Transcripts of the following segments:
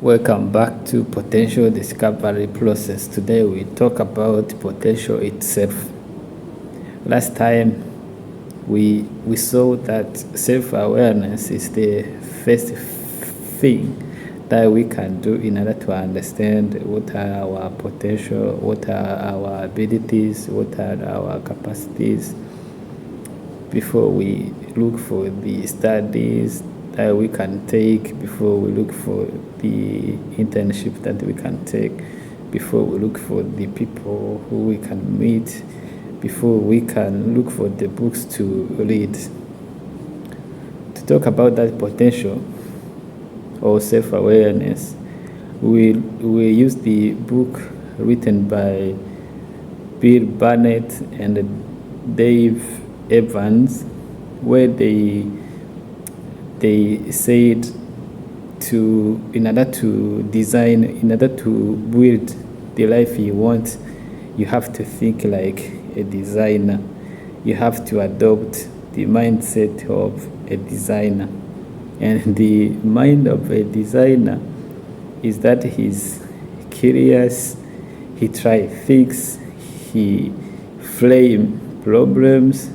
Welcome back to Potential Discovery Process. Today we talk about potential itself. Last time we saw that self-awareness is the first thing that we can do in order to understand what are our potential, what are our abilities, what are our capacities before we look for the studies that we can take, before we look for the internship that we can take, before we look for the people who we can meet, before we can look for the books to read. To talk about that potential or self-awareness, we use the book written by Bill Burnett and Dave Evans, where they said in order to build the life you want, you have to think like a designer. You have to adopt the mindset of a designer. And the mind of a designer is that he's curious, he tries things, he frame problems,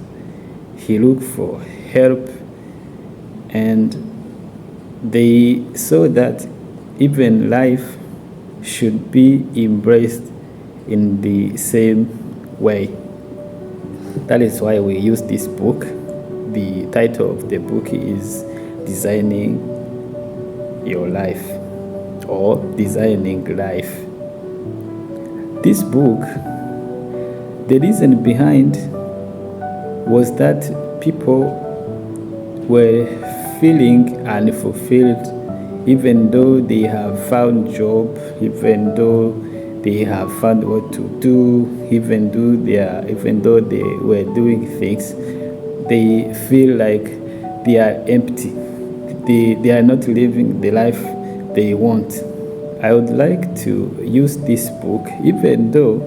he look for help, and they saw that even life should be embraced in the same way. That is why we use this book. The title of the book is Designing Your Life or Designing Life. This book, the reason behind was that people were feeling unfulfilled, even though they have found job, even though they have found what to do, even though they were doing things, they feel like they are empty. They are not living the life they want. I would like to use this book, even though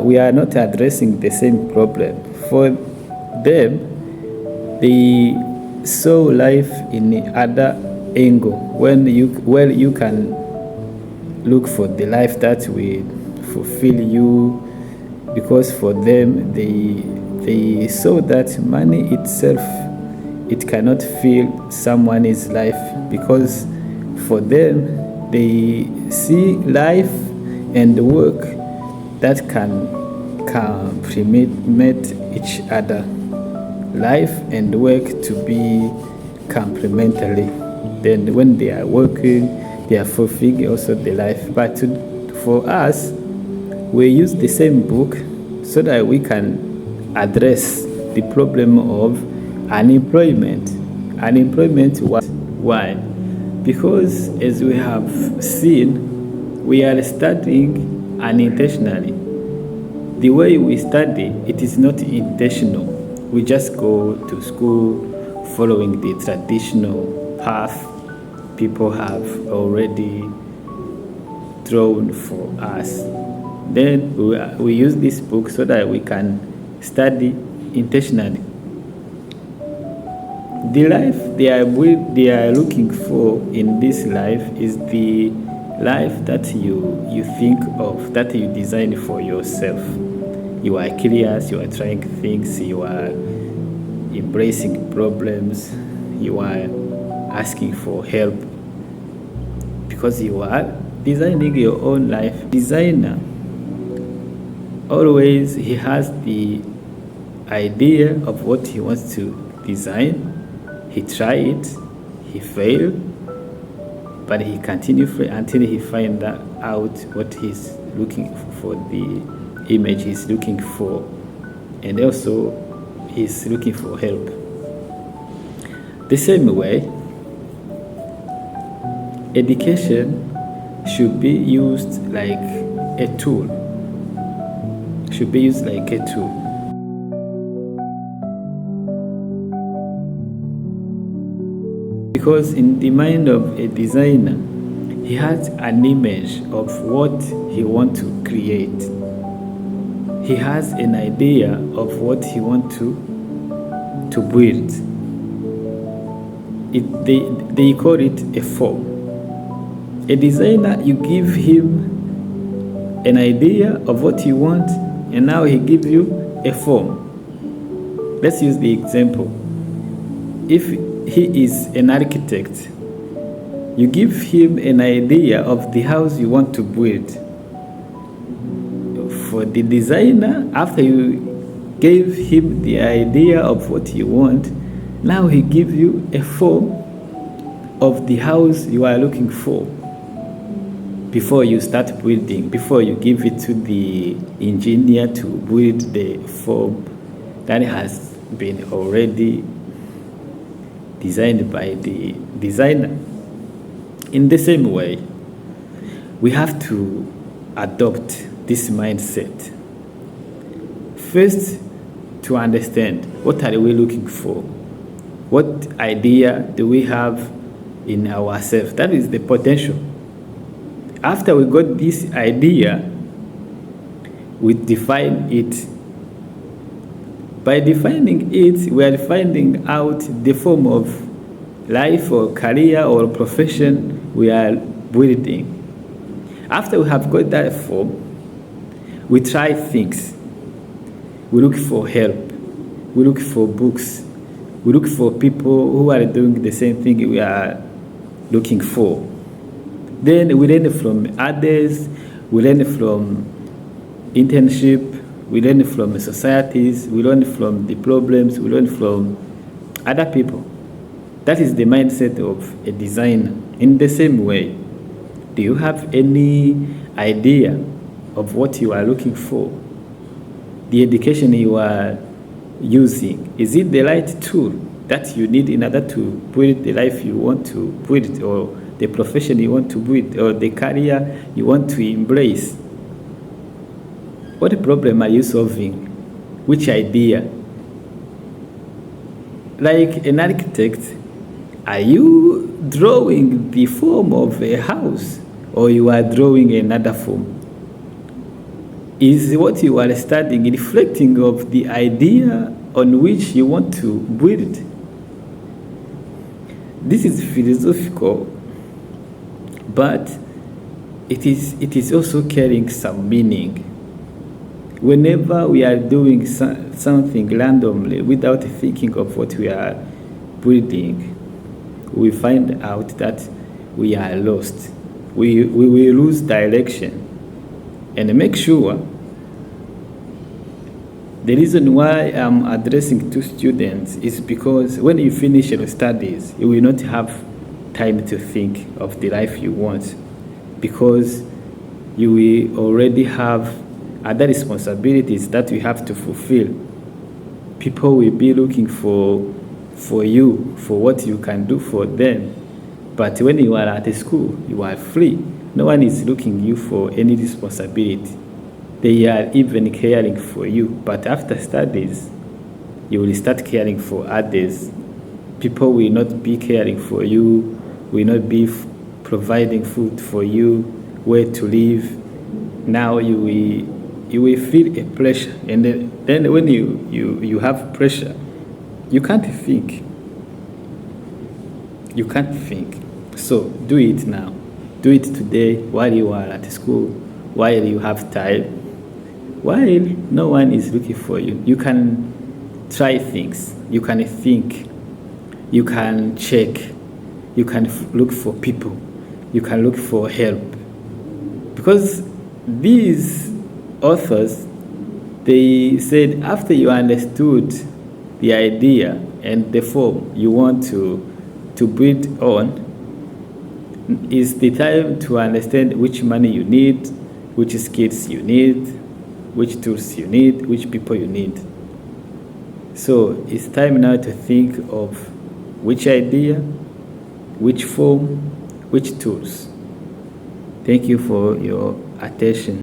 we are not addressing the same problem. For them, they saw life in the other angle. When you can look for the life that will fulfill you, because for them they saw that money itself, it cannot fill someone's life, because for them they see life and work that can complement each other. Life and work to be complementary. Then when they are working, they are fulfilling also the life. But for us, we use the same book so that we can address the problem of unemployment. Unemployment, why? Because as we have seen, we are studying unintentionally. The way we study, it is not intentional. We just go to school following the traditional path people have already drawn for us. Then we use this book so that we can study intentionally. The life they are looking for in this life is the life that you think of, that you design for yourself. You are curious, you are trying things, you are embracing problems, you are asking for help, because you are designing your own life. Designer, always he has the idea of what he wants to design. He tried it, he failed, but he continued until he find out what he's looking for, the image he's looking for, and also he's looking for help. The same way, education should be used like a tool. Because in the mind of a designer, he has an image of what he wants to create. He has an idea of what he wants to build. They call it a form. A designer, you give him an idea of what you want, and now he gives you a form. Let's use the example. If he is an architect, you give him an idea of the house you want to build. For the designer, after you gave him the idea of what you want, now he gives you a form of the house you are looking for. Before you start building, before you give it to the engineer to build the form that has been already designed by the designer. In the same way, we have to adopt this mindset. First, to understand what are we looking for? What idea do we have in ourselves? That is the potential. After we got this idea, we define it. By defining it, we are finding out the form of life or career or profession we are building. After we have got that form, we try things. We look for help. We look for books. We look for people who are doing the same thing we are looking for. Then we learn from others. We learn from internship. We learn from societies. We learn from the problems. We learn from other people. That is the mindset of a designer. In the same way, do you have any idea of what you are looking for? The education you are using, is it the right tool that you need in order to build the life you want to build, or the profession you want to build, or the career you want to embrace? What problem are you solving? Which idea? Like an architect, are you drawing the form of a house, or you are drawing another form? Is what you are studying reflecting of the idea on which you want to build? This is philosophical, but it is also carrying some meaning. Whenever we are doing something randomly without thinking of what we are building, we find out that we are lost. We will lose direction. And make sure, the reason why I'm addressing to students is because when you finish your studies, you will not have time to think of the life you want, because you will already have other responsibilities that you have to fulfill. People will be looking for you, for what you can do for them. But when you are at a school, you are free. No one is looking you for any responsibility. They are even caring for you. But after studies, you will start caring for others. People will not be caring for you, will not be providing food for you, where to live. Now you will feel a pressure. And then when you have pressure, you can't think. You can't think. So do it now. Do it today while you are at school, while you have time, while no one is looking for you. You can try things. You can think. You can check. You can look for people. You can look for help. Because these authors, they said after you understood the idea and the form you want to build on, is the time to understand which money you need, which skills you need, which tools you need, which people you need. So it's time now to think of which idea, which form, which tools. Thank you for your attention.